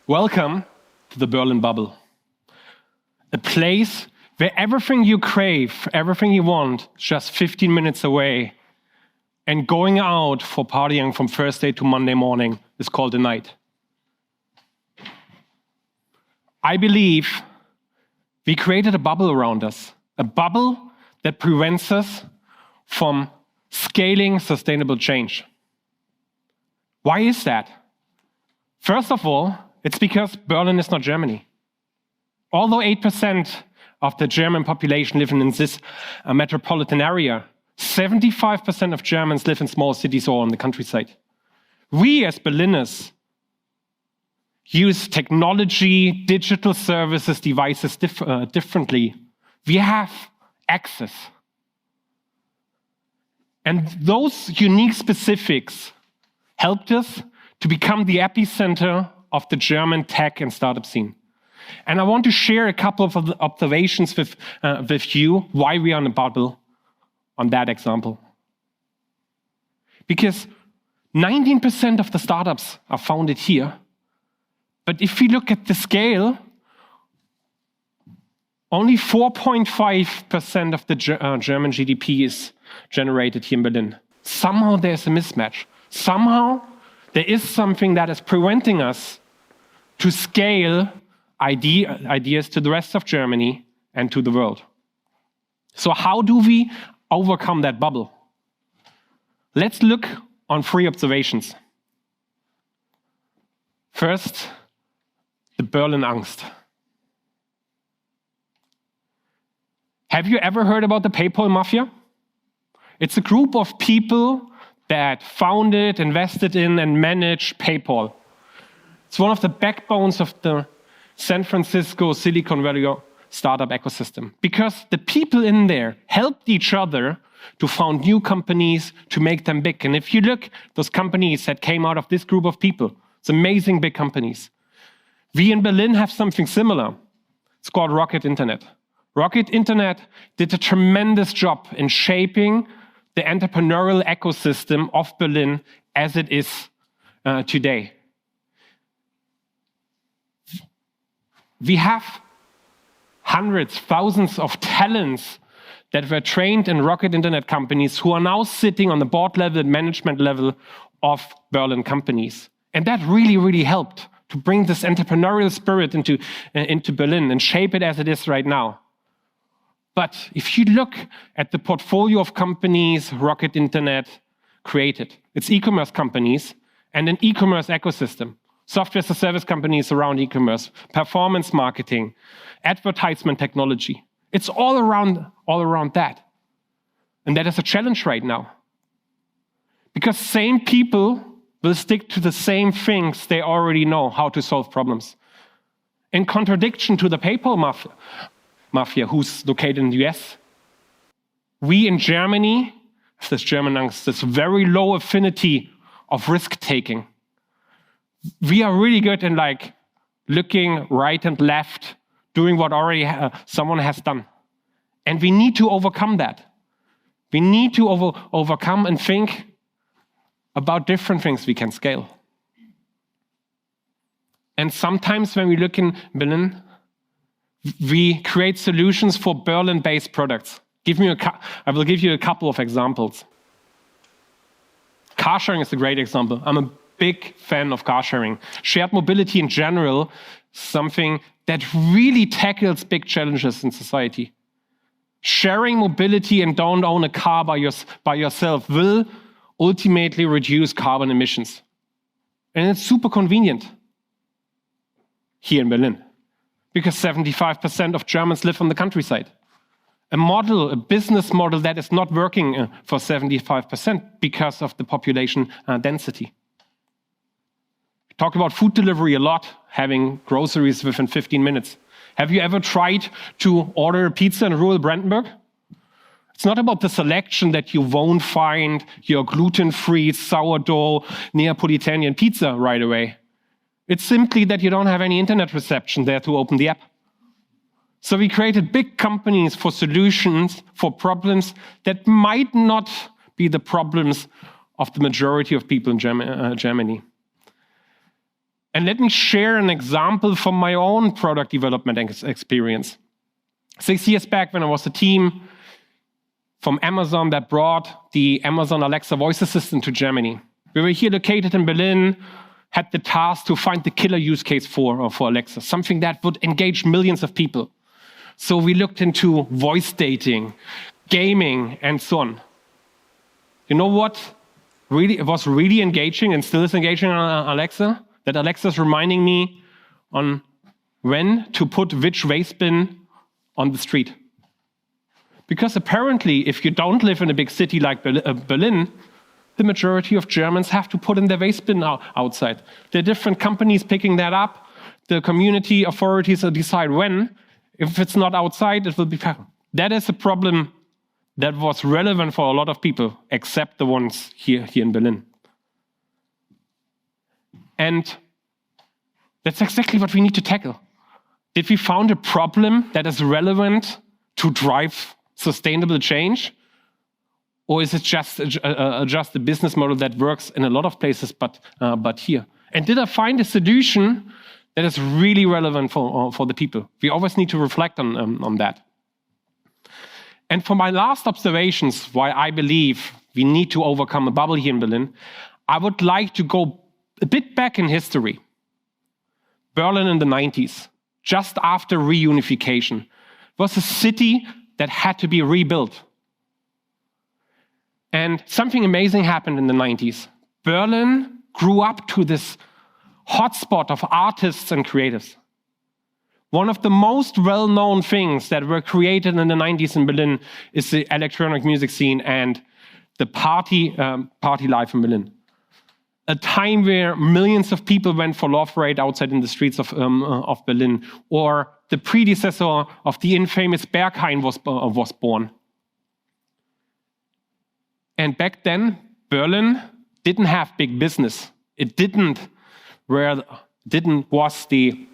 Welcome to the Berlin bubble. A place where everything you crave, everything you want, is just 15 minutes away. And going out for partying from Thursday to Monday morning is called a night. I believe we created a bubble around us, a bubble that prevents us from scaling sustainable change. Why is that? First of all, it's because Berlin is not Germany. Although 8% of the German population live in this metropolitan area, 75% of Germans live in small cities or on the countryside. We as Berliners use technology, digital services, devices differently. We have access. And those unique specifics helped us to become the epicenter of the German tech and startup scene. And I want to share a couple of observations with you why we are in a bubble on that example. Because 19% of the startups are founded here. But if we look at the scale, only 4.5% of the German GDP is generated here in Berlin. Somehow there's a mismatch. Somehow there is something that is preventing us to scale ideas to the rest of Germany and to the world. So how do we overcome that bubble? Let's look on 3 observations. First, the Berlin Angst. Have you ever heard about the PayPal Mafia? It's a group of people that founded, invested in, and manage PayPal. It's one of the backbones of the San Francisco Silicon Valley startup ecosystem because the people in there helped each other to found new companies, to make them big. And if you look, those companies that came out of this group of people, it's amazing big companies. We in Berlin have something similar. It's called Rocket Internet. Rocket Internet did a tremendous job in shaping the entrepreneurial ecosystem of Berlin as it is today. We have hundreds, thousands of talents that were trained in Rocket Internet companies who are now sitting on the board level, management level of Berlin companies. And that really, really helped to bring this entrepreneurial spirit into Berlin and shape it as it is right now. But if you look at the portfolio of companies Rocket Internet created, it's e-commerce companies and an e-commerce ecosystem. Software as a service companies around e-commerce, performance marketing, advertisement technology. It's all around that. And that is a challenge right now. Because same people will stick to the same things they already know how to solve problems. In contradiction to the PayPal mafia who's located in the US, we in Germany have this German Angst, this very low affinity of risk-taking. We are really good in looking right and left, doing what already someone has done. And we need to overcome that. We need to overcome and think about different things we can scale. And sometimes when we look in Berlin, we create solutions for Berlin-based products. I will give you a couple of examples. Car sharing is a great example. I'm a big fan of car sharing. Shared mobility in general, something that really tackles big challenges in society. Sharing mobility and don't own a car by yourself will ultimately reduce carbon emissions. And it's super convenient here in Berlin because 75% of Germans live on the countryside. A business model that is not working for 75% because of the population density. Talked about food delivery a lot, having groceries within 15 minutes. Have you ever tried to order a pizza in rural Brandenburg? It's not about the selection that you won't find your gluten-free sourdough Neapolitan pizza right away. It's simply that you don't have any internet reception there to open the app. So we created big companies for solutions for problems that might not be the problems of the majority of people in Germany. And let me share an example from my own product development experience. 6 years back, when I was a team from Amazon that brought the Amazon Alexa voice assistant to Germany. We were here located in Berlin, had the task to find the killer use case for Alexa, something that would engage millions of people. So we looked into voice dating, gaming, and so on. You know what it was really engaging and still is engaging on Alexa? That Alexa is reminding me on when to put which waste bin on the street. Because apparently, if you don't live in a big city like Berlin, the majority of Germans have to put in their waste bin outside. There are different companies picking that up. The community authorities decide when. If it's not outside, it will be... That is a problem that was relevant for a lot of people, except the ones here in Berlin. And that's exactly what we need to tackle. Did we found a problem that is relevant to drive sustainable change? Or is it just a business model that works in a lot of places, but here? And did I find a solution that is really relevant for the people? We always need to reflect on that. And for my last observations, why I believe we need to overcome a bubble here in Berlin, I would like to go a bit back in history. Berlin in the 90s, just after reunification, was a city that had to be rebuilt. And something amazing happened in the 90s. Berlin grew up to this hotspot of artists and creatives. One of the most well-known things that were created in the 90s in Berlin is the electronic music scene and the party life in Berlin. A time where millions of people went for Love Parade outside in the streets of Berlin, or the predecessor of the infamous Berghain was born. And back then, Berlin didn't have big business. It was the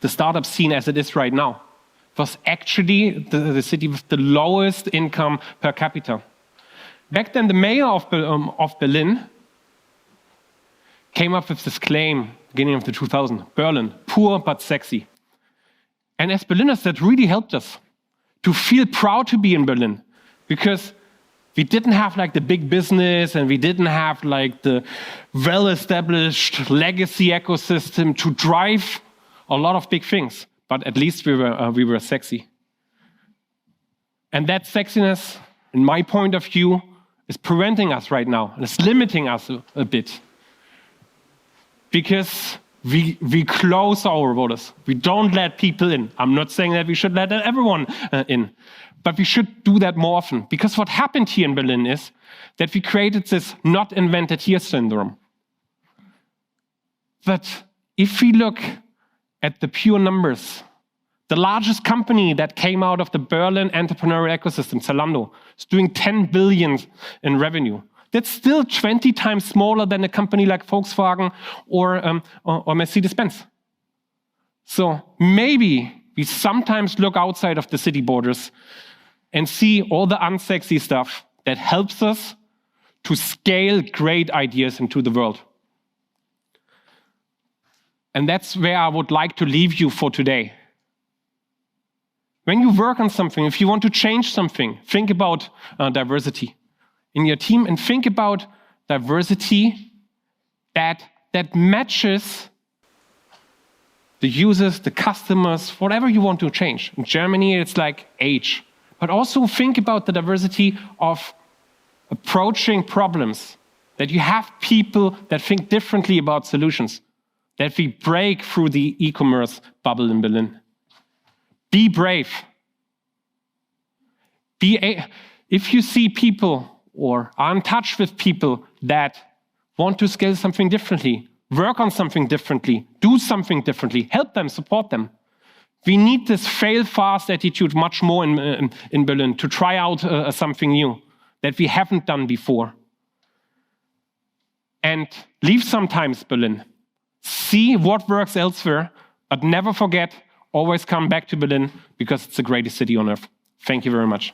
startup scene as it is right now. It was actually the city with the lowest income per capita. Back then, the mayor of Berlin came up with this claim, beginning of the 2000s, Berlin, poor but sexy. And as Berliners, that really helped us to feel proud to be in Berlin, because we didn't have like the big business and we didn't have like the well-established legacy ecosystem to drive a lot of big things, but at least we were sexy. And that sexiness, in my point of view, is preventing us right now, and it's limiting us a bit. Because we close our borders. We don't let people in. I'm not saying that we should let everyone in, but we should do that more often. Because what happened here in Berlin is that we created this not invented here syndrome. But if we look at the pure numbers, the largest company that came out of the Berlin entrepreneurial ecosystem, Zalando, is doing 10 billion in revenue. That's still 20 times smaller than a company like Volkswagen or Mercedes-Benz. So maybe we sometimes look outside of the city borders and see all the unsexy stuff that helps us to scale great ideas into the world. And that's where I would like to leave you for today. When you work on something, if you want to change something, think about diversity in your team, and think about diversity that matches the users, the customers, whatever you want to change. In Germany, it's like age. But also think about the diversity of approaching problems, that you have people that think differently about solutions, that we break through the e-commerce bubble in Berlin. Be brave. If you see people or are in touch with people that want to scale something differently, work on something differently, do something differently, help them, support them. We need this fail-fast attitude much more in Berlin to try out something new that we haven't done before. And leave sometimes Berlin. See what works elsewhere, but never forget, always come back to Berlin because it's the greatest city on earth. Thank you very much.